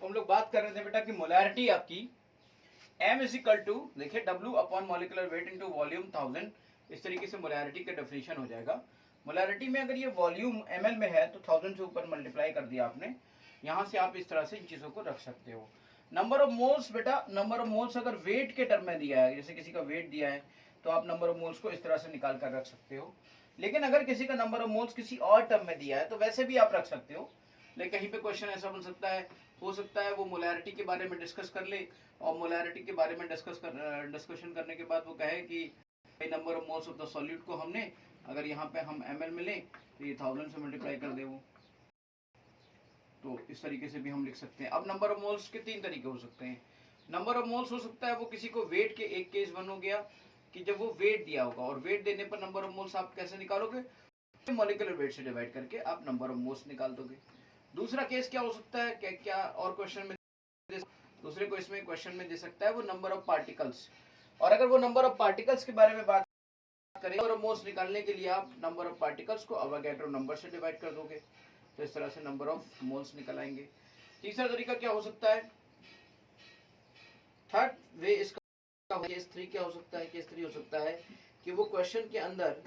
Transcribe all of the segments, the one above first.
तो हम लोग बात कर रहे थे बेटा कि मोलैरिटी आपकी m इज इक्वल टू, देखिए W upon molecular weight into volume 1000, इस तरीके से मोलैरिटी का डेफिनेशन हो जाएगा। मोलैरिटी में अगर ये वॉल्यूम ml में है तो 1000 से ऊपर मल्टीप्लाई कर दिया आपने, यहाँ से आप इस तरह से इन चीजों को रख सकते हो। नंबर ऑफ मोल्स बेटा, नंबर ऑफ मोल्स अगर वेट के टर्म में दिया है, जैसे किसी का वेट दिया है तो आप नंबर ऑफ मोल्स को इस तरह से निकाल कर रख सकते हो। लेकिन अगर किसी का नंबर ऑफ मोल्स किसी और टर्म में दिया है तो वैसे भी आप रख सकते हो। लेकिन कहीं पे क्वेश्चन ऐसा बन सकता है, हो सकता है वो मोलैरिटी के बारे में डिस्कस कर ले और मोलैरिटी के बारे में डिस्कशन करने के बाद वो कहे कि number of moles of the solute को हमने अगर यहाँ पे हम ml में लें तो ये 1000 से मल्टीप्लाई कर दे वो, तो इस तरीके से भी हम लिख सकते हैं। अब नंबर ऑफ मोल्स के 3 तरीके हो सकते हैं। नंबर ऑफ मोल्स हो सकता है वो किसी को वेट के, एक केस वन हो गया कि जब वो वेट दिया होगा और वेट देने पर नंबर ऑफ मोल्स आप कैसे निकालोगे, मॉलिक्यूलर वेट से डिवाइड करके आप नंबर ऑफ मोल्स निकाल दोगे। दूसरा केस क्या हो सकता है, क्या और क्वेश्चन में दूसरे को इसमें क्वेश्चन में दे सकता है वो नंबर ऑफ पार्टिकल्स, और अगर वो नंबर ऑफ पार्टिकल्स के बारे में बात करें, नंबर ऑफ मोल्स निकालने के लिए आप नंबर ऑफ पार्टिकल्स को अवोगाड्रो नंबर से डिवाइड कर दोगे, तो इस तरह से नंबर ऑफ मोल्स निकल आएंगे। तीसरा तरीका क्या हो सकता है, थर्ड वे इसका केस 3 क्या हो सकता है, केस 3 हो सकता है कि वो क्वेश्चन के अंदर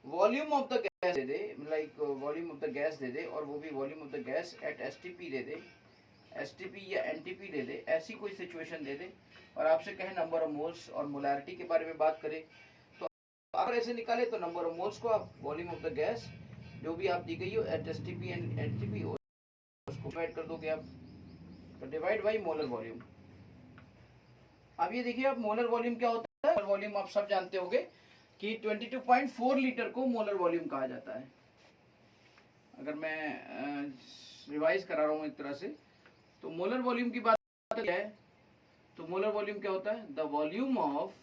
वॉल्यूम ऑफ द गैस दे दे, like volume of the gas दे दे, और वो भी volume of the gas at STP दे दे, एसटीपी या एनटीपी दे दे, ऐसी कोई सिचुएशन दे दे और आपसे कहे नंबर ऑफ मोल्स और मोलैरिटी के बारे में बात करें, तो अगर ऐसे निकाले तो नंबर ऑफ मोल्स को आप वॉल्यूम ऑफ द गैस जो भी आप दी गई हो एट एसटीपी एंड एनटीपी उसको डिवाइड कर दोगे आप, तो डिवाइड बाई मोलर वॉल्यूम। अब ये देखिए आप मोलर वॉल्यूम क्या होता है, मोलर वॉल्यूम आप सब जानते होंगे कि 22.4 लीटर को मोलर वॉल्यूम कहा जाता है। अगर मैं रिवाइज करा रहा हूँ एक तरह से, तो मोलर वॉल्यूम की बात क्या है, तो मोलर वॉल्यूम क्या होता है, the volume of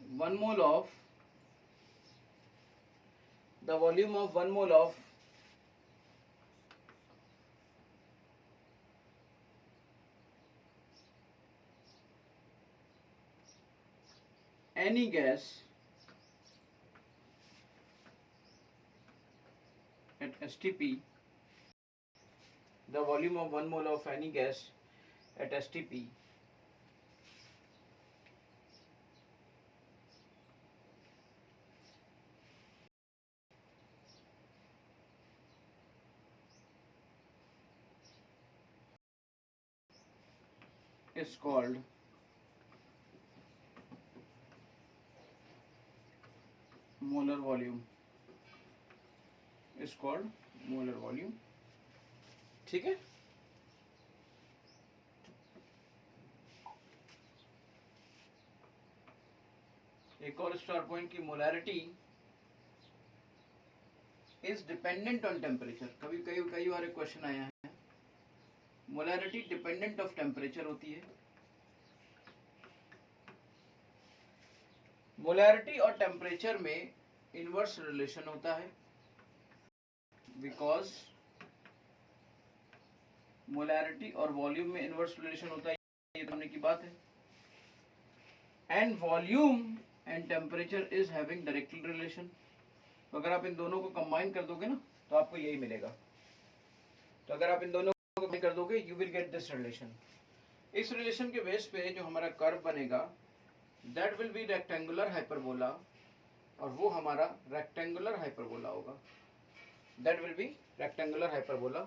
one mole of the volume of 1 mole of any gas at STP, the volume of 1 mole of any gas at STP is called molar volume, is called molar volume। ठीक है, एक और star point की molarity is dependent on temperature. कभी कई बार question आया है, molarity dependent of temperature होती है। मोलैरिटी और टेम्परेचर में इनवर्स रिलेशन होता है, बिकॉज मोलैरिटी और वॉल्यूम में इनवर्स रिलेशन होता है, ये करने की बात है। And volume and temperature is having directly relation. तो अगर आप इन दोनों को कंबाइन कर दोगे ना तो आपको यही मिलेगा। तो अगर आप इन दोनों को कंबाइन कर दोगे you will get this relation. इस रिलेशन के बेस पे जो हमारा कर्व बनेगा that will B rectangular hyperbola, और वो हमारा रेक्टेंगुलर हाइपरबोला होगा। That will B rectangular hyperbola,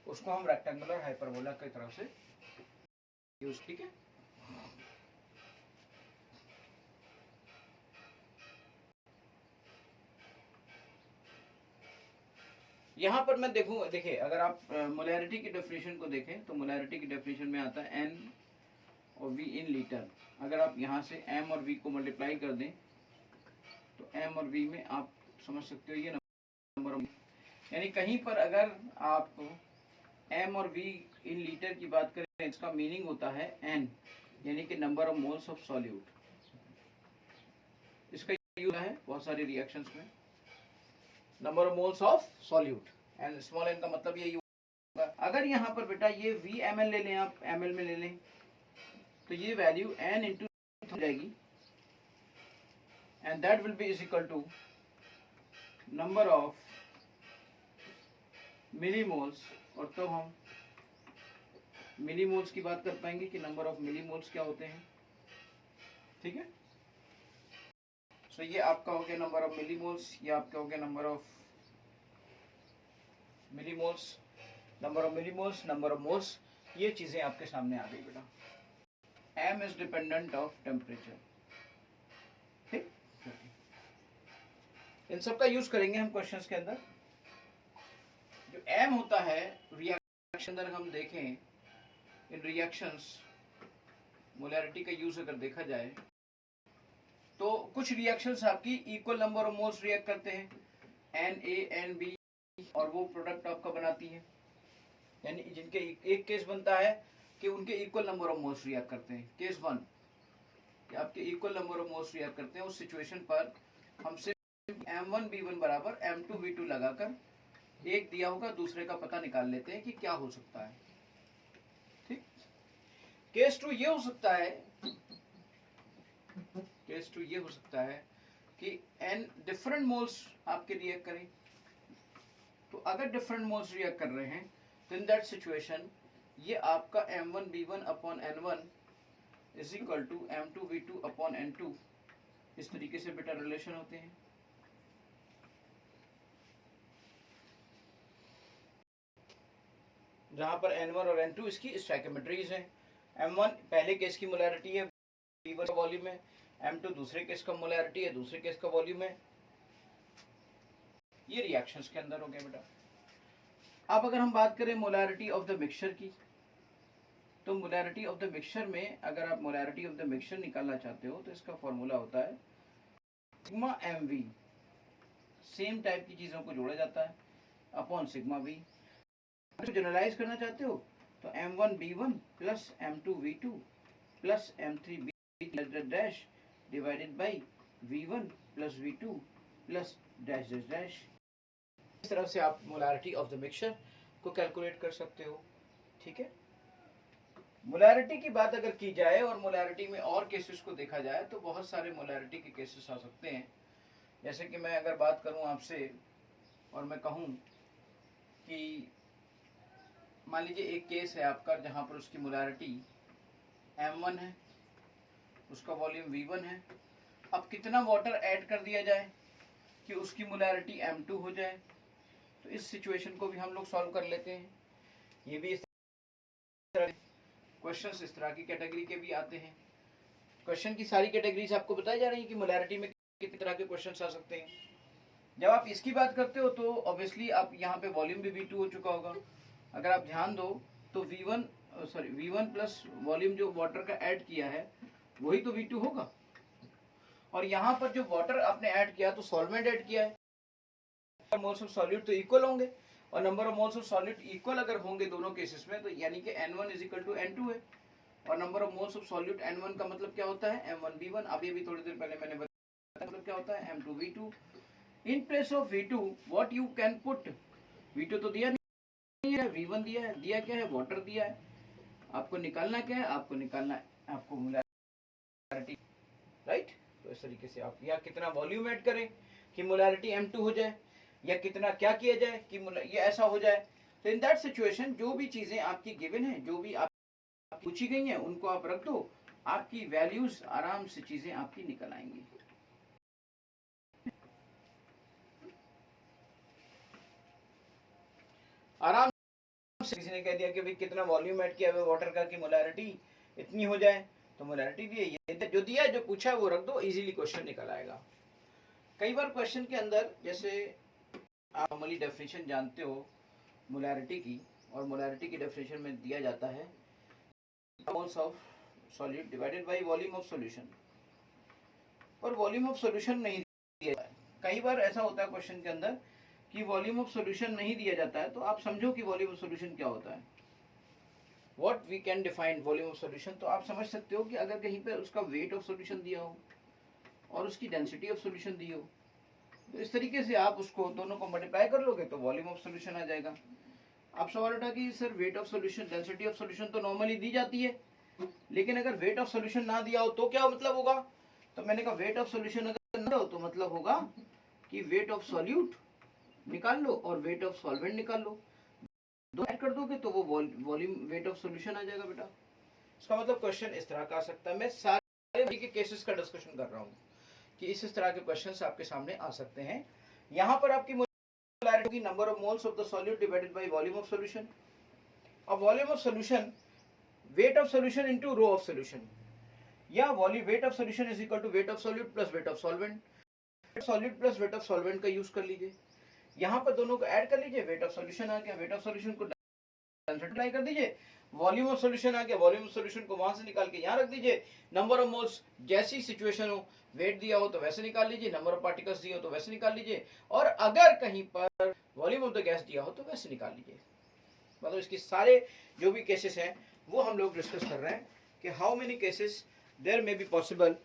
उसको हम रेक्टेंगुलर हाइपरबोला की तरह से यूज, ठीक है। यहाँ पर मैं देखिए अगर आप मोलैरिटी की डेफिनेशन को देखें तो मोलैरिटी की डेफिनेशन में आता है एन और वी इन लीटर। अगर आप यहाँ से एम और वी को मल्टीप्लाई कर दें तो एम और वी में आप समझ सकते हो ये नंबर, यानी कहीं पर अगर आप एम और वी इन लीटर की बात करें इसका मीनिंग होता है एन, यानी कि number of moles of solute. इसका यूज है बहुत सारे रिएक्शंस में, number of moles of solute, and small N का मतलब यही होगा। अगर यहाँ पर बेटा ये वी एम एल ले लें, आप एम एल में ले लें, तो ये वैल्यू एन इंटू हो जाएगी, and that will be is equal to number of millimoles, और तब हम मिलीमोल्स की बात कर पाएंगे कि नंबर ऑफ मिलीमोल्स क्या होते हैं। ठीक है, सो ये आपका हो गया नंबर ऑफ मिलीमोल्स, ये आपका हो गया number of millimoles, number of millimoles, number of moles, ये चीजें आपके सामने आ गई बेटा। m is dependent of temperature. ठीक, इन सब का यूज करेंगे हम क्वेश्चंस के अंदर। जो m होता है रिएक्शन अंदर हम देखें, इन रिएक्शंस मोलैरिटी का यूज अगर देखा जाए तो कुछ रिएक्शंस आपकी equal number of moles react करते हैं, Na Nb, और वो प्रोडक्ट आपका बनाती है, यानी जिनके एक केस बनता है कि उनके equal number of moles react करते हैं। केस 1 कि आपके equal number of moles react करते हैं, उस सिचुएशन पर हम सिर्फ M1B1 बराबर M2B2 लगाकर एक दिया होगा दूसरे का पता निकाल लेते हैं कि क्या हो सकता है। ठीक, केस 2 ये हो सकता है, केस 2 ये हो सकता है कि n डिफरेंट मोल्स आपके रिएक्ट करें। तो अगर डिफरेंट मोल्स रिएक्ट कर रहे हैं तो इन दैट सिचुएशन ये आपका M1B1 upon N1 is equal to M2B2 upon N2, इस तरीके से बेटा रिलेशन होते हैं। जहां पर N1 और N2 इसकी स्टोइकियोमेट्रीज हैं। M1 पहले केस की मोलैरिटी है, B1 का वॉल्यूम है, M2 दूसरे केस का मोलैरिटी है, दूसरे केस का वॉल्यूम है। ये रिएक्शंस के अंदर हो गया बेटा। अब अगर हम बात करें मोलैरिटी ऑफ द मिक्सचर की, तो मोलैरिटी ऑफ द मिक्सचर में अगर आप मोलैरिटी ऑफ द मिक्सचर निकालना चाहते हो तो इसका फॉर्मूला होता है सिग्मा mv, सेम टाइप की चीजों को जोड़ा जाता है, अपॉन सिग्मा v। अगर जनरलाइज करना चाहते हो तो M1B1 plus M2V2 plus M3B dash divided by V1 plus V2 plus dash dash dash. इस तरह से आप मोलैरिटी ऑफ द मिक्सचर को कैलकुलेट कर सकते हो। ठीक है, मोलैरिटी की बात अगर की जाए और मोलैरिटी में और केसेस को देखा जाए तो बहुत सारे मोलैरिटी के केसेस आ सकते हैं। जैसे कि मैं अगर बात करूं आपसे और मैं कहूं कि मान लीजिए एक केस है आपका जहां पर उसकी मोलैरिटी M1 है, उसका वॉल्यूम V1 है। अब कितना वाटर ऐड कर दिया जाए कि उसकी मोलैरिटी M2 हो जाए, तो इस सिचुएशन को भी हम लोग सॉल्व कर लेते हैं। ये भी इस तरह क्वेश्चंस इस तरह की कैटेगरी के भी आते हैं। क्वेश्चन की सारी कैटेगरीज आपको बताई जा रही है कि मोलैरिटी में कितने तरह के क्वेश्चंस आ सकते हैं। जब आप इसकी बात करते हो तो ऑब्वियसली आप यहाँ पे वॉल्यूम भी V2 हो चुका होगा। अगर आप ध्यान दो तो V1 प्लस वॉल्यूम जो वाटर का ऐड किया है वही तो V2 होगा, और यहाँ पर जो वाटर आपने ऐड किया तो सॉल्वेंट ऐड किया है, मोल्स ऑफ सॉल्यूट तो इक्वल होंगे, और number of moles of solute equal अगर होंगे दोनों केसेस में तो यानी कि N1 is equal to N2 है, और number of moles of solute N1 का मतलब क्या होता है M1B1। अब ये भी थोड़ी देर पहले मैंने बताया मतलब क्या होता है M2V2। In place of V2 what you can put, V2 तो दिया नहीं है, V1 दिया है, दिया क्या है वाटर दिया है। आपको निकालना क्या है, आपको निकालना है आपको मोलैरिटी, राइट। तो इस तरीके से आप या कितना वॉल्यूम ऐड करें कि मोलैरिटी M2 हो जाए, या कितना क्या किया जाए कि ये ऐसा हो जाए। तो इन दैट सिचुएशन जो भी चीजें आपकी गिवन है, जो भी आप पूछी गई हैं उनको आप रख दो, आपकी वैल्यूज आराम से चीजें आपकी निकल आएंगी। आराम से किसी ने कह दिया कि भाई कितना वॉल्यूम ऐड किया है वाटर का कि मोलैरिटी इतनी हो जाए, तो मोलैरिटी भी है, जो दिया जो पूछा है वो रख दो, इजीली क्वेश्चन निकल आएगा। कई बार क्वेश्चन के अंदर जैसे आप नॉर्मली डेफिनेशन जानते हो मोलैरिटी की, और मोलैरिटी की डेफिनेशन में दिया जाता है moles of solute divided by volume of solution, और वॉल्यूम ऑफ सॉल्यूशन नहीं दिया जाता है। कई बार ऐसा होता है क्वेश्चन के अंदर कि वॉल्यूम ऑफ सॉल्यूशन नहीं दिया जाता है, तो आप समझो कि वॉल्यूम ऑफ सॉल्यूशन क्या होता है, what we can define volume of solution. तो आप समझ सकते हो कि अगर कहीं पे उसका वेट ऑफ सॉल्यूशन दिया हो और उसकी डेंसिटी ऑफ सॉल्यूशन दी हो, तो इस तरीके से आप उसको दोनों को मल्टीप्लाई कर लोगे तो वॉल्यूम ऑफ सॉल्यूशन आ जाएगा। अब सवाल उठा कि sir wait of solution density of solution तो नॉर्मली दी जाती है, लेकिन अगर वेट ऑफ सॉल्यूशन ना दिया हो तो क्या मतलब होगा। तो मैंने कहा वेट ऑफ सॉल्यूशन अगर तो मतलब होगा कि वेट ऑफ सॉल्यूट निकाल लो और वेट ऑफ सॉल्वेंट निकाल लो, दो ऐड कर दोगे तो वो वॉल्यूम वेट ऑफ सॉल्यूशन आ जाएगा बेटा। इसका मतलब क्वेश्चन इस तरह का आ सकता है। मैं सारे के केसेस का डिस्कशन कर रहा हूँ कि इस तरह के क्वेश्चंस आपके सामने आ सकते हैं। यहाँ पर आपकी मोलैरिटी की number of moles of the solute divided by volume of solution. अब volume of solution weight of solution into rho of solution, या volume weight of solution is equal to weight of solute plus weight of solvent. Solute plus weight of solvent का use कर लीजिए, यहाँ पर दोनों को add कर लीजिए, वेट ऑफ सॉल्यूशन आ गया, वेट ऑफ सॉल्यूशन को मल्टीप्लाई कर दीजिए, वॉल्यूम ऑफ सॉल्यूशन आ गया, वॉल्यूम ऑफ सॉल्यूशन को वहां से निकाल के यहाँ रख दीजिए, नंबर ऑफ मोल्स जैसी सिचुएशन हो, वेट दिया हो तो वैसे निकाल लीजिए, नंबर ऑफ पार्टिकल्स दिया हो तो वैसे निकाल लीजिए, और अगर कहीं पर वॉल्यूम ऑफ द गैस दिया हो तो वैसे निकाल लीजिए। मतलब इसके सारे जो भी केसेस हैं वो हम लोग डिस्कस कर रहे हैं कि how many cases there may be possible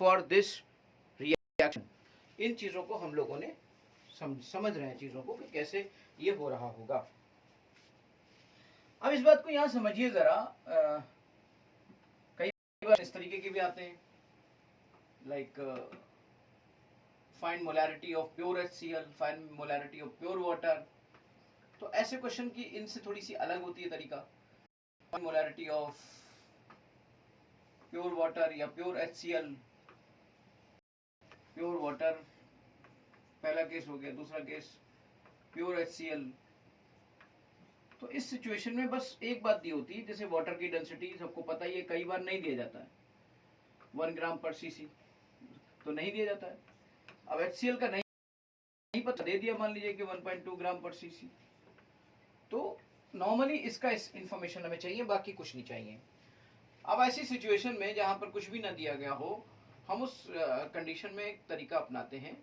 for this reaction. इन चीजों को हम लोगों ने समझ रहे हैं चीजों को कि कैसे ये हो रहा होगा। अब इस बात को यहां समझिए जरा, कई बार इस तरीके के भी आते हैं, like find molarity of pure HCl, find molarity of pure water. तो ऐसे क्वेश्चन की इनसे थोड़ी सी अलग होती है तरीका। Find molarity of pure water या प्योर HCl, प्योर वाटर पहला केस हो गया, दूसरा केस प्योर HCl। तो इस सिचुएशन में बस एक बात दी होती है, जैसे वाटर की डेंसिटी सबको पता ही है, कई बार नहीं दिया जाता है 1 ग्राम पर सीसी, तो नहीं दिया जाता है। अब HCl का नहीं पता, दे दिया मान लीजिए कि 1.2 ग्राम पर सीसी, तो नॉर्मली इसका इंफॉर्मेशन हमें चाहिए, बाकी कुछ नहीं चाहिए। अब ऐसी सिचुएशन में जहां पर कुछ भी ना दिया गया हो, हम उस कंडीशन में एक तरीका अपनाते हैं।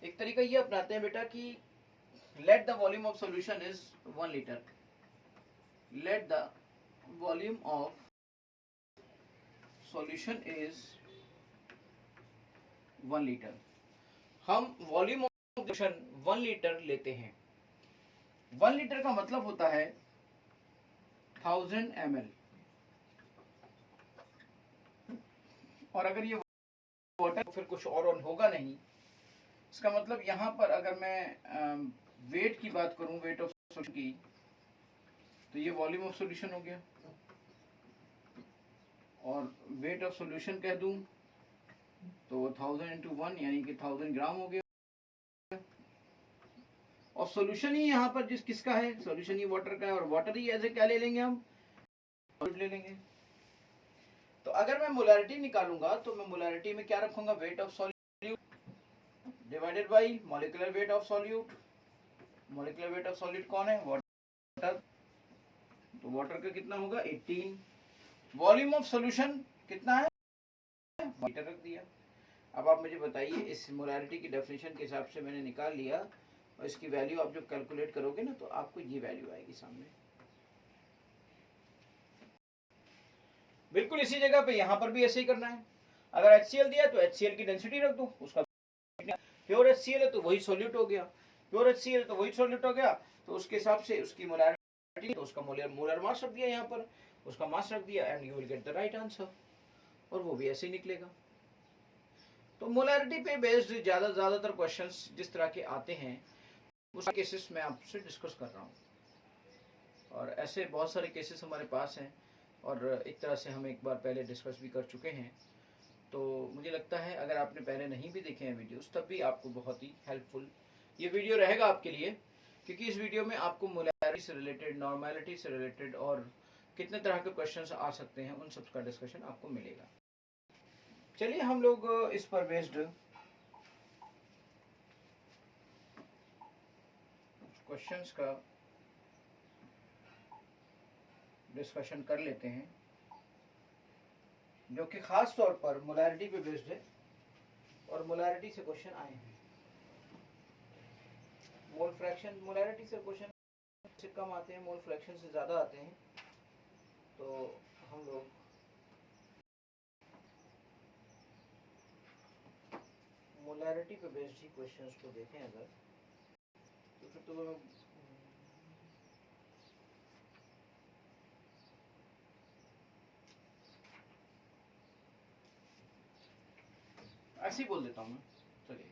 एक तरीका ये अपनाते हैं बेटा कि let the volume of solution is 1 liter, let the volume of solution is 1 liter। हम वॉल्यूम ऑफ सॉल्यूशन 1 लीटर लेते हैं। 1 लीटर का मतलब होता है 1000 ml, और अगर ये वाटर तो फिर कुछ और होगा नहीं। इसका मतलब यहाँ पर अगर मैं वेट की बात करूं, वेट ऑफ सॉल्यूशन की, तो ये वॉल्यूम ऑफ सॉल्यूशन हो गया, और वेट ऑफ सॉल्यूशन कह दूं तो 1000 इंटू 1 यानी कि 1000 ग्राम हो गया। और सॉल्यूशन ही यहाँ पर किसका है, सॉल्यूशन ही वाटर का है, और वाटर ही ऐसे क्या ले लेंगे हम, ले लेंगे। तो अगर मैं मोलैरिटी निकालूंगा तो मैं मोलैरिटी में क्या रखूंगा, wait of solute divided bye molecular weight of solute. Molecular weight of solute कौन है, वाटर, तो वाटर का कितना होगा 18। वॉल्यूम ऑफ सॉल्यूशन कितना है, लीटर रख दिया। अब आप मुझे बताइए, इस मोलैरिटी की डेफिनेशन के हिसाब से मैंने निकाल लिया, और इसकी वैल्यू आप जब कैलकुलेट करोगे ना तो आपको ये वैल्यू आएगी सामने। बिल्कुल इसी जगह पे यहाँ पर भी ऐसे ही करना है। अगर HCl दिया तो HCl की डेंसिटी रख दो, उसका प्योर HCl है तो वही सॉल्यूट हो गया, प्योर HCl तो वही सॉल्यूट हो गया, तो उसके हिसाब से उसकी मोलैरिटी, तो उसका मोलर मास रख दिया यहाँ पर, उसका मास रख दिया, and you will get the right answer, और वो भी ऐसे ही निकलेगा। तो मोलैरिटी पे बेस्ड ज्यादातर क्वेश्चंस जिस तरह के आते हैं उस केसेस मैं आपसे डिस्कस कर रहा हूँ, और ऐसे बहुत सारे केसेस हमारे पास हैं, और एक तरह से हम एक बार पहले डिस्कस भी कर चुके हैं। तो मुझे लगता है अगर आपने पहले नहीं भी देखे हैं वीडियोस, तब भी आपको बहुत ही हेल्पफुल ये वीडियो रहेगा आपके लिए, क्योंकि इस वीडियो में आपको मोलैरिटी से रिलेटेड, नॉर्मेलिटी से रिलेटेड, और कितने तरह के क्वेश्चंस आ सकते हैं उन सब का डिस्कशन आपको मिलेगा। चलिए हम लोग इस पर बेस्ड क्वेश्चंस का डिस्कशन कर लेते हैं, जो कि खास तौर पर मोलैरिटी पे बेस्ड है, और मोलैरिटी से क्वेश्चन आए हैं। मोल फ्रैक्शन, मोलैरिटी से क्वेश्चन से कम आते हैं, मोल फ्रैक्शन से ज़्यादा आते हैं। तो हम लोग मोलैरिटी पे बेस्ड ही क्वेश्चंस को देखें अगर, तो फिर तो ऐसे ही बोल देता हूँ मैं, चलिए।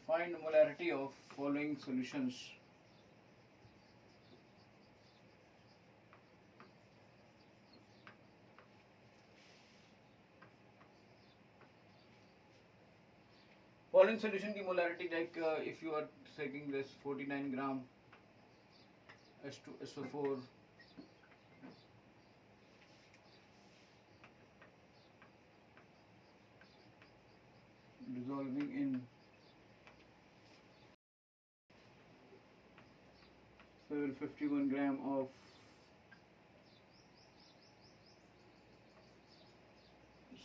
Find molarity of following solutions. Following solution की molarity, like if you are taking this 49 gram H2SO4 dissolving in 751 gram of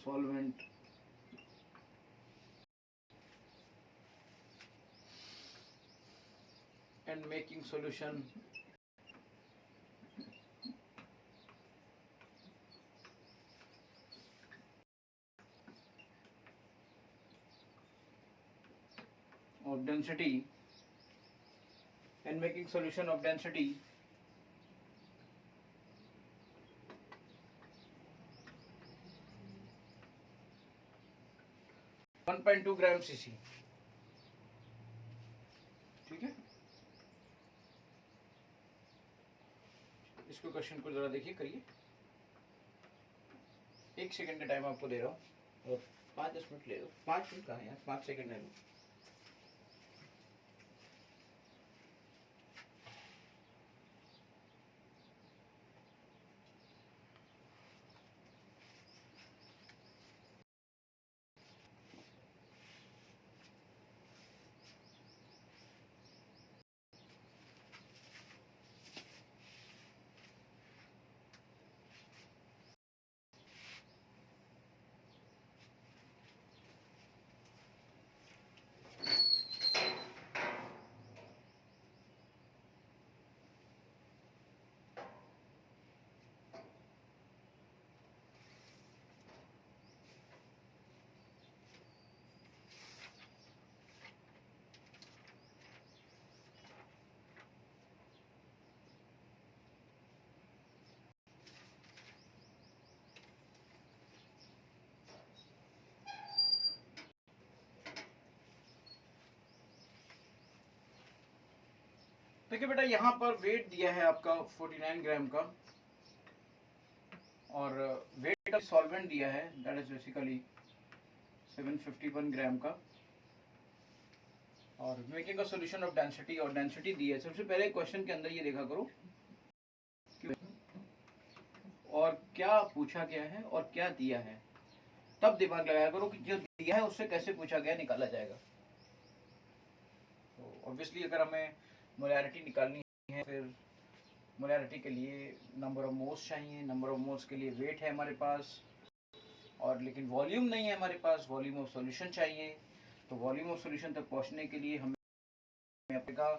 solvent and making solution of density, and making solution of density 1.2 gram cc। ठीक है, इसको question को जरा देखिए, करिए। 1 second का time आपको दे रहा हूँ और 5-10 मिनट ले लो। 5 मिनट कहाँ है यार, 5 सेकंड ले लो। देखिए बेटा, यहाँ पर वेट दिया है आपका 49 ग्राम का, और वेट ऑफ सॉल्वेंट दिया है दैट इज बेसिकली 751 ग्राम का, और making a solution of density, और डेंसिटी दी है। सबसे पहले क्वेश्चन के अंदर ये देखा करो और क्या पूछा गया है और क्या दिया है, तब दिमाग लगाया करो कि जो दिया है उससे कैसे पूछा गया निकाला जाएगा। तो ऑब्वियसली अगर हमें मोलैरिटी निकालनी है, फिर मोलैरिटी के लिए नंबर ऑफ मोल्स चाहिए, नंबर ऑफ मोल्स के लिए वेट है हमारे पास, और लेकिन वॉल्यूम नहीं है हमारे पास, वॉल्यूम ऑफ सॉल्यूशन चाहिए। तो वॉल्यूम ऑफ सॉल्यूशन तक पहुंचने के लिए हमें कहा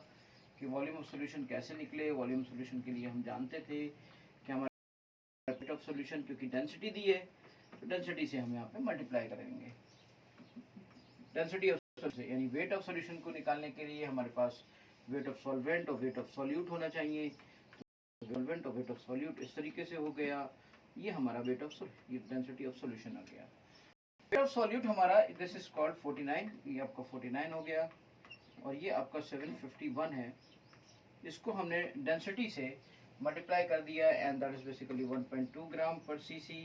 कि वॉल्यूम ऑफ सॉल्यूशन कैसे निकले। वॉल्यूम सॉल्यूशन के लिए हम जानते थे कि हमारा वेट ऑफ सॉल्यूशन, क्योंकि डेंसिटी दी है तो डेंसिटी से हम यहाँ पे मल्टीप्लाई करेंगे। डेंसिटी ऑफ सॉल्यूशन यानी वेट ऑफ सॉल्यूशन को निकालने के लिए हमारे पास वेट ऑफ सॉल्वेंट और वेट ऑफ सॉल्यूट होना चाहिए। सॉल्वेंट और वेट ऑफ सॉल्यूट इस तरीके से हो गया, ये हमारा weight of density of solution आ गया। वेट ऑफ सॉल्यूट हमारा दिस इज कॉल्ड 49, ये आपका 49 हो गया, और ये आपका 751 है। इसको हमने डेंसिटी से मल्टीप्लाई कर दिया, and that is basically 1.2 gram पर CC.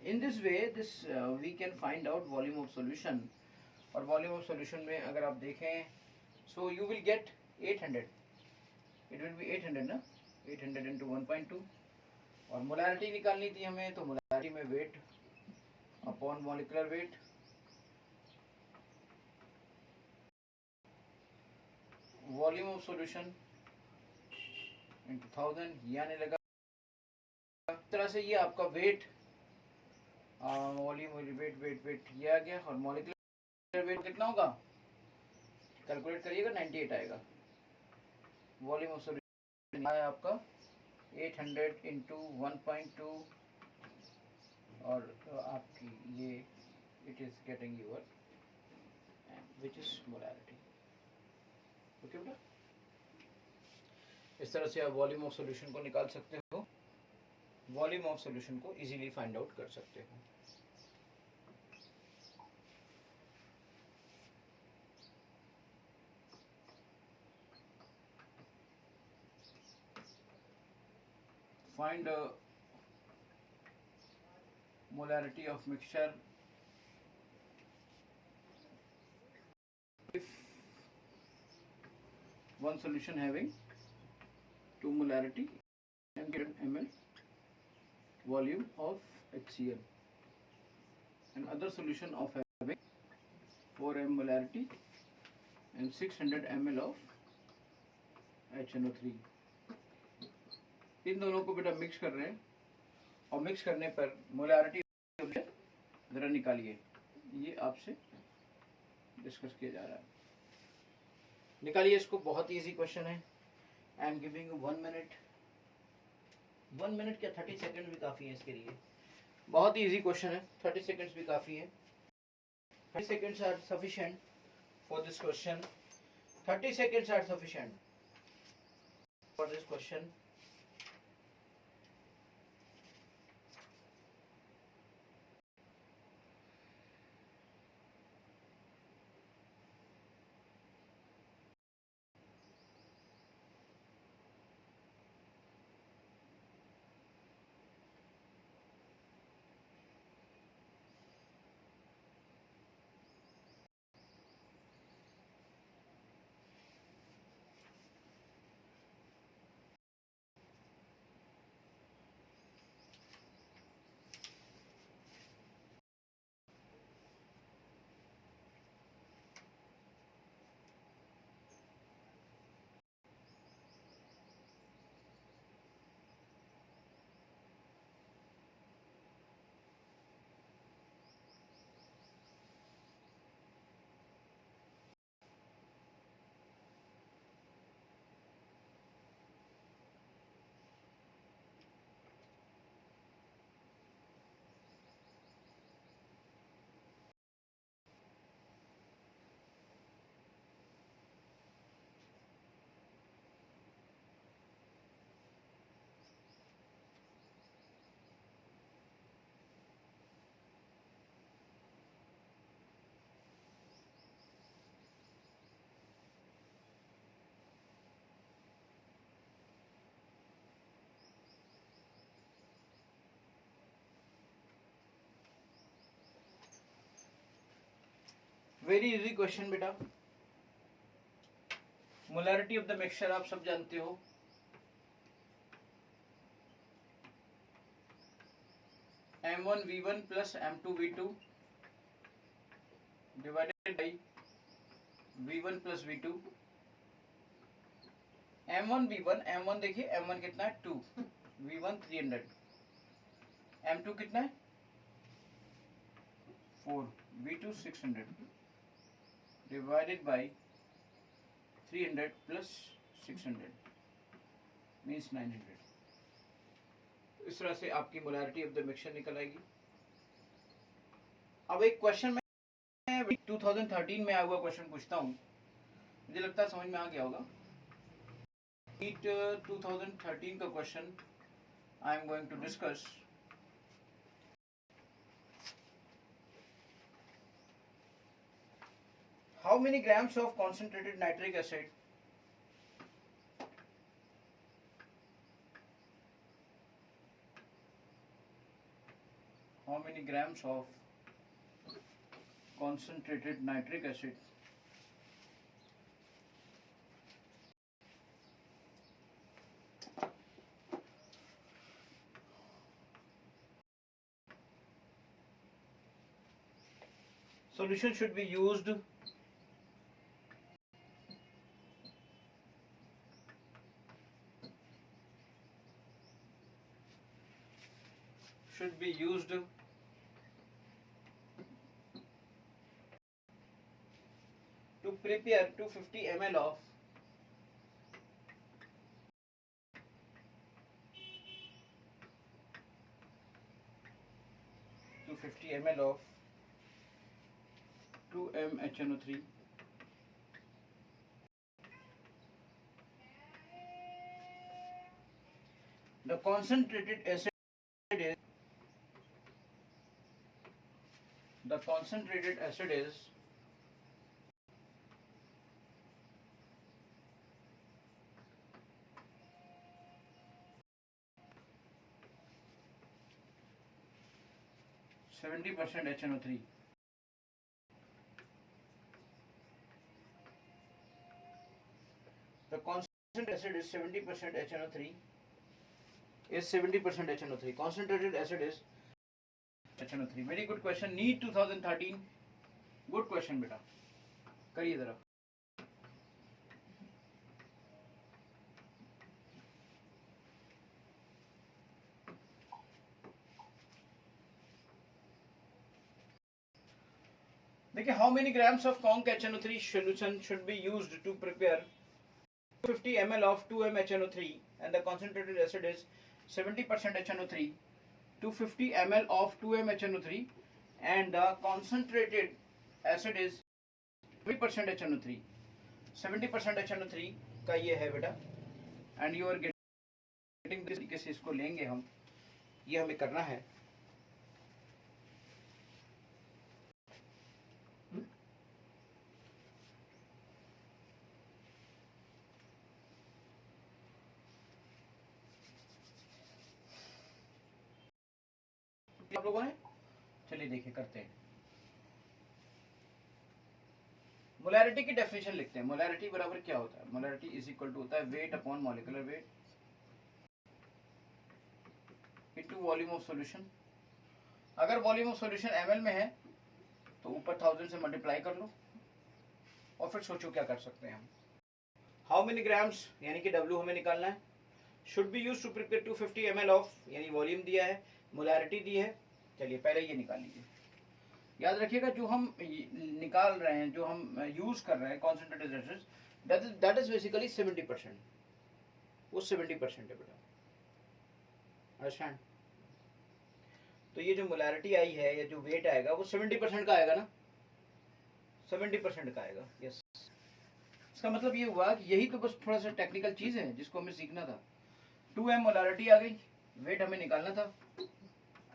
In this way this we can find out volume of solution, और वॉल्यूम ऑफ सॉल्यूशन में अगर आप देखें, so you will get 800, it will be 800 ना, 800 इंटू 1.2। और मोलैरिटी निकालनी थी हमें, तो मोलैरिटी में weight upon molecular weight, volume of solution into 1000, ये आने लगा। इस तरह से ये आपका weight, volume weight weight weight ये आ गया, और मॉलिक्यूलर वेट कितना होगा कैलकुलेट करिएगा, 98 आएगा। वॉल्यूम ऑफ सॉल्यूशन आया आपका 800 इंटू 1.2, और आपकी ये it is getting your which is molarity. Okay बेटा, इस तरह से आप वॉल्यूम ऑफ सॉल्यूशन को निकाल सकते हो, वॉल्यूम ऑफ सॉल्यूशन को इजीली फाइंड आउट कर सकते हो। Find molarity of mixture if one solution having 2 molarity ml volume of HCl and other solution of having 4m molarity and 600 ml of HNO3। इन दोनों को बेटा मिक्स कर रहे हैं और मिक्स करने पर मोलारिटी जरा निकालिए, ये आपसे डिस्कस किया जा रहा है। निकालिए इसको, बहुत इजी क्वेश्चन है। I am giving you 1 minute, 1 minute क्या 30 सेकंड भी काफ़ी है इसके लिए। बहुत ही इजी क्वेश्चन है, 30 सेकंड्स भी काफ़ी है। 30 seconds are sufficient for this question, 30 seconds are sufficient for this question. Very easy question बेटा। मोलारिटी ऑफ द मिक्सचर आप सब जानते हो, M1V1 plus M2V2 divided by V1 plus V2। M1V1, M1 देखिए M1 कितना है 2, V1 300, M2 कितना है 4, V2 600 divided by 300 plus 600 means 900। इस तरह से आपकी मोलारिटी ऑफ द मिक्सचर निकल आएगी। अब एक क्वेश्चन में 2013 में आया हुआ क्वेश्चन पूछता हूँ, मुझे लगता है समझ में आ गया होगा। 2013 का question I am going to discuss. How many grams of concentrated nitric acid concentrated nitric acid solution should be used to prepare 250 ml of 2m HNO3 the concentrated acid is 70% HNO3. The concentrated acid is 70% HNO3. Is 70% HNO3. Concentrated acid is HNO3. Very good question. NEET 2013. Good question बेटा. करिए जरा. देखिए, how many grams of conc HNO3 solution should be used to prepare 50 ml of 2M HNO3 and the concentrated acid is 70% HNO3. 250 ml of 2M HNO3 and the concentrated acid is 20% HNO3. 70% HNO3 का ये है बेटा. And you are getting this तरीके से इसको लेंगे हम. ये हमें करना है. आप लोगों ने चलिए देखिए करते हैं. मोलैरिटी की डेफिनेशन लिखते हैं. मोलैरिटी बराबर क्या होता है? मोलैरिटी इज इक्वल टू होता है wait upon molecular weight into volume of solution. अगर वॉल्यूम ऑफ सॉल्यूशन ml में है तो ऊपर 1000 से मल्टीप्लाई कर लो और फिर सोचो क्या कर सकते हैं हम. हाउ मेनी ग्राम्स यानी कि W हमें निकालना है. Should be used to prepare 250 ml of यानी वॉल्यूम दिया है, मोलैरिटी दी है. चलिए पहले ये निकाल लीजिए. याद रखिएगा जो हम निकाल रहे हैं, जो हम यूज कर रहे हैं concentrated acids, that is basically 70%. वो 70% है बेटा. अंडरस्टैंड? तो ये जो मोलैरिटी आई है या जो वेट आएगा वो 70% का आएगा ना. 70% का आएगा. यस. इसका मतलब ये हुआ कि यही तो बस थोड़ा सा टेक्निकल चीज है जिसको हमें सीखना था. 2m मोलैरिटी आ गई, वेट हमें निकालना था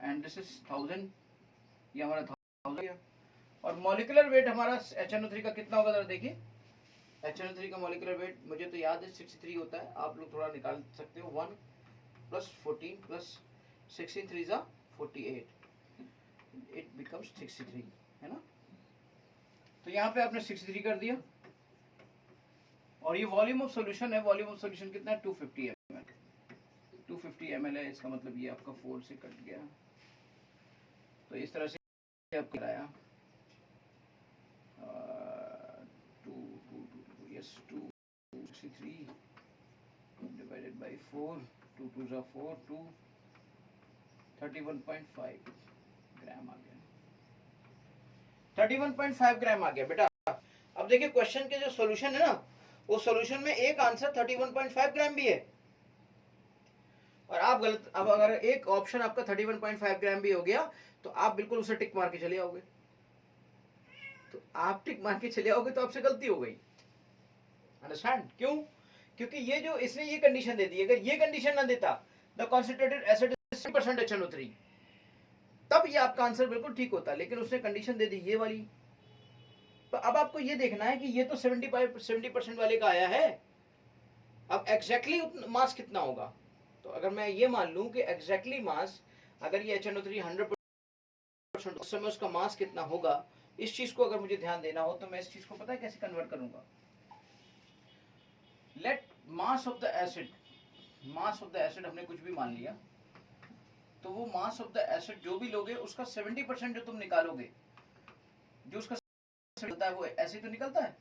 एंड दिस इज 1000. ये हमारा 1000 गया. और मॉलिक्यूलर वेट हमारा HNO3 का कितना होगा जरा देखिए. HNO3 का मॉलिक्यूलर वेट मुझे तो याद है 63 होता है. आप लोग थोड़ा निकाल सकते हो. 1 + 14 + 16 3 = 48. इट बिकम्स 63 है ना. तो यहाँ पे आपने 63 कर दिया और ये वॉल्यूम ऑफ सॉल्यूशन है. वॉल्यूम ऑफ सॉल्यूशन कितना है? 250 ml. 250 ml है. इसका मतलब ये आपका 4 से कट गया. तो इस तरह से आपको आया 263 divided by 4. 2 2 = 4. 31.5 ग्राम आ गया. 31.5 ग्राम आ गया बेटा. अब देखिए क्वेश्चन के जो सॉल्यूशन है ना, वो सॉल्यूशन में एक आंसर 31.5 ग्राम भी है और आप गलत. अब अगर एक ऑप्शन आपका 31.5 ग्राम भी हो गया तो आप बिल्कुल उसे टिक मार के चले आओगे. तो आप टिक मार के चले आओगे तो आपसे गलती हो गई. अंडरस्टैंड? क्यों? क्योंकि ये जो इसने ये कंडीशन दे दी. अगर ये कंडीशन ना देता the concentrated acid is 70% HNO3 तब ये आपका आंसर बिल्कुल ठीक होता. लेकिन उसने कंडीशन दे दी ये वाली. तो अब आपको ये देखना है कि ये तो 70% वाले का आया है. अब एग्जैक्टली मास कितना होगा? तो अगर मैं ये मान लूं कि एग्जैक्टली मास अगर ये HNO3 100% उस समय उसका मास कितना होगा, इस चीज को अगर मुझे ध्यान देना हो तो मैं इस चीज को पता है कैसे कन्वर्ट करूंगा. Let mass of the acid, mass of the acid हमने कुछ भी मान लिया, तो वो मास ऑफ द एसिड जो भी लोगे उसका 70% जो तुम निकालोगे, जो उसका निकलता है वो ऐसे तो निकलता है.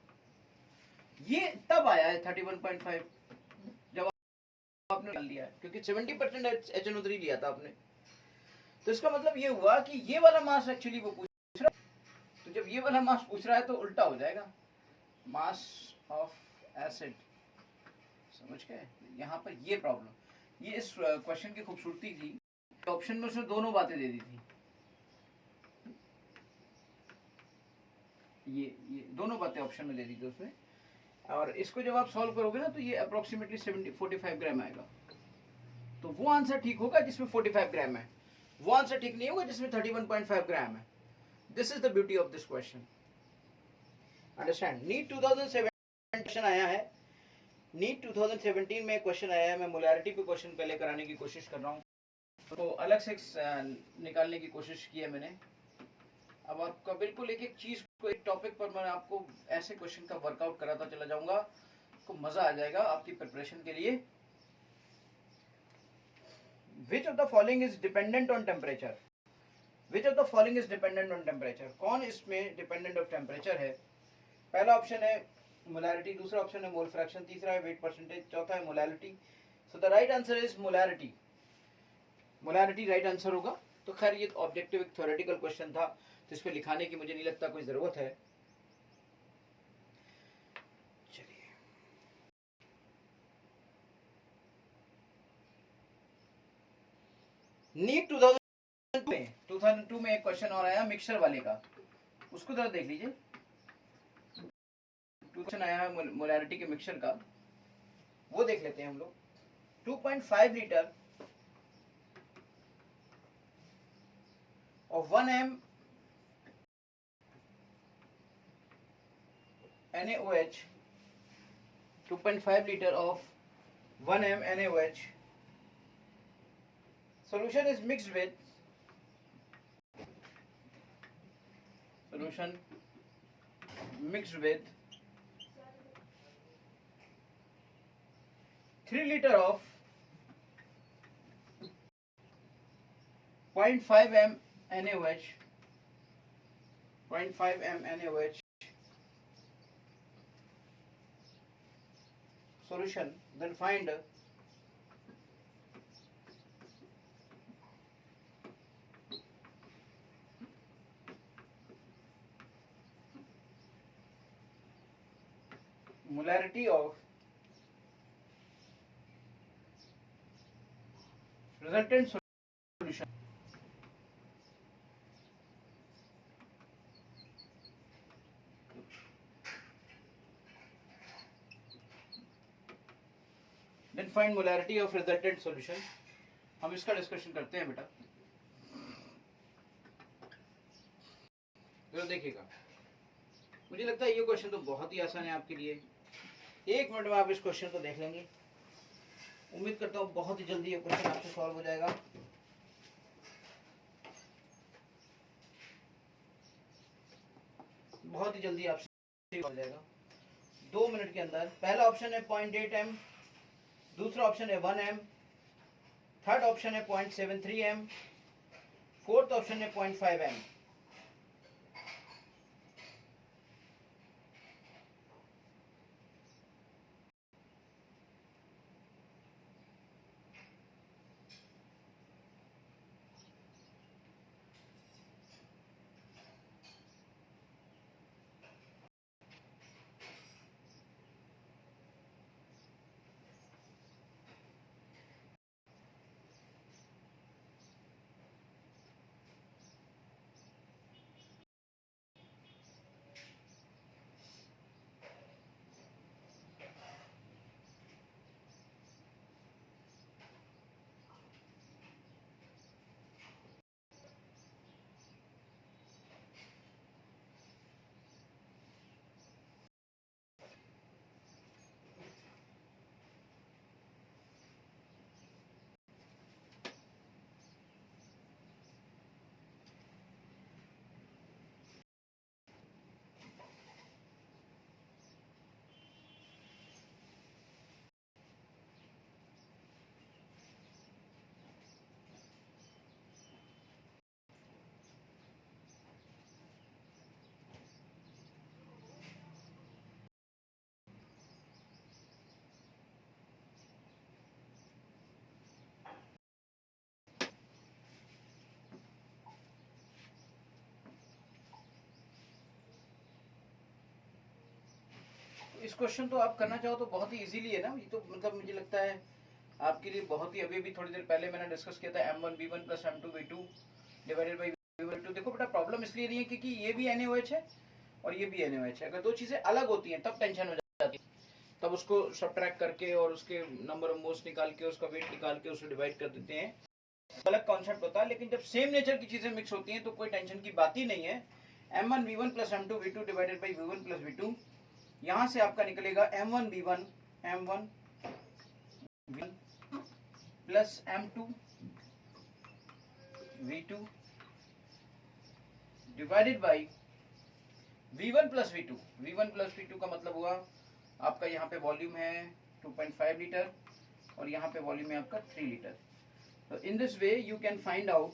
ये तब आया है 31.5 जब आपने निकाल लिया है, क्योंकि 70% HNO3 लिया था आपने. तो इसका मतलब ये हुआ कि ये वाला मास एक्चुअली वो पूछ रहा है. तो जब ये वाला मास पूछ रहा है तो उल्टा हो जाएगा. Mass of acid. समझ गए? यहाँ पर ये प्रॉब्लम, ये इस क्वेश्चन की खूबसूरती थी. ऑप्शन में उसने दोनों बातें दे दी थी. ये दोनों बातें ऑप्शन में दे दी थी उसने. और इसको जब आप सॉल्व करोगे ना तो ये अप्रोक्सीमेटली 45 ग्राम आएगा. तो वो आंसर ठीक होगा जिसमें 45 ग्राम है, वो आंसर ठीक नहीं होगा जिसमें 31.5 ग्राम है. This is the beauty of this question. Understand. NEET 2007 question आया है, नीट 2017 में क्वेश्चन आया है. मैं मोलैरिटी पे क्वेश्चन पहले कराने की कोशिश कर रहा हूँ, तो अलग से निकालने की कोशिश की है मैंने. अब आपका बिल्कुल एक एक चीज को, एक टॉपिक पर मैं आपको ऐसे क्वेश्चन का वर्कआउट कराता चला जाऊंगा, आपको मजा आ जाएगा आपकी प्रिपरेशन के लिए. Which of the following is dependent on temperature? Which of the following is dependent on temperature? कौन इसमें dependent of temperature है? पहला ऑप्शन है मोलैरिटी, दूसरा ऑप्शन है मोल फ्रैक्शन, तीसरा है वेट परसेंटेज, चौथा है molarity. So the right answer is molarity. Molarity right answer होगा. तो खैर ये ऑब्जेक्टिव एक थ्योरेटिकल क्वेश्चन था, तो इस पे लिखाने की मुझे नहीं लगता कोई जरूरत है. चलिए, नीट 2002 में एक क्वेश्चन और आया मिक्सचर वाले का, उसको जरा देख लीजिए. क्वेश्चन आया है मोलैरिटी के मिक्सचर का, वो देख लेते हैं हम लोग. 2.5 litre of 1 m NaOH, 2.5 liter of 1 m NaOH solution is mixed with 3 liter of 0.5 m NaOH, 0.5 m NaOH solution. Then find molarity of resultant solution. Then find molarity of resultant solution. हम इसका discussion करते हैं बेटा. तो देखिएगा, मुझे लगता है ये क्वेश्चन तो बहुत ही आसान है आपके लिए. 1 मिनट में आप इस क्वेश्चन को देख लेंगे. उम्मीद करता हूँ बहुत ही जल्दी ये क्वेश्चन आपसे सॉल्व हो जाएगा. बहुत ही जल्दी आपसे हो जाएगा 2 मिनट के अंदर. पहला ऑप्शन है 0.8 m, दूसरा ऑप्शन है 1 m, थर्ड ऑप्शन है 0.73 m, फोर्थ ऑप्शन है 0.5 m. इस क्वेश्चन तो आप करना चाहो तो बहुत ही इजीली है ना. ये तो मतलब मुझे लगता है आपके लिए बहुत ही, अभी थोड़ी देर पहले मैंने डिस्कस किया था m1v1 plus m2v2 divided by v1v2. देखो बेटा, प्रॉब्लम इसलिए नहीं है क्योंकि ये भी NaOH है और ये भी NaOH है. अगर दो चीजें अलग होती हैं तब टेंशन हो जाती है. तब उसको सब्ट्रैक्ट करके और उसके नंबर ऑफ मोल्स निकाल के उसका वेट निकाल के उसको डिवाइड कर देते हैं, अलग कॉन्सेप्ट होता है। लेकिन जब सेम नेचर की चीजें मिक्स होती हैं तो कोई टेंशन की बात ही नहीं है। m1v1 plus m2v2 divided by v1 plus v2, यहां से आपका निकलेगा m1v1 plus m2v2 divided by v1 plus v2। v1 plus v2 का मतलब हुआ आपका यहाँ पे वॉल्यूम है 2.5 लीटर और यहाँ पे वॉल्यूम है आपका 3 लीटर। तो इन this way you can find out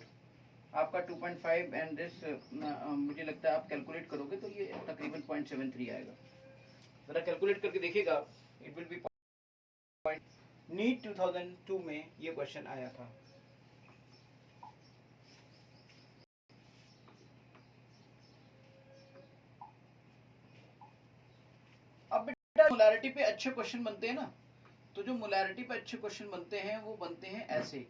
आपका 2.5 एंड दिस, मुझे लगता है आप कैलकुलेट करोगे तो ये तकरीबन 0.73 आएगा। जरा कैलकुलेट करके देखिएगा, इट विल बी नीट 2002 में ये क्वेश्चन आया था। अब बेटा मोलैरिटी पे अच्छे क्वेश्चन बनते हैं ना, तो जो मोलैरिटी पे अच्छे क्वेश्चन बनते हैं वो बनते हैं ऐसे।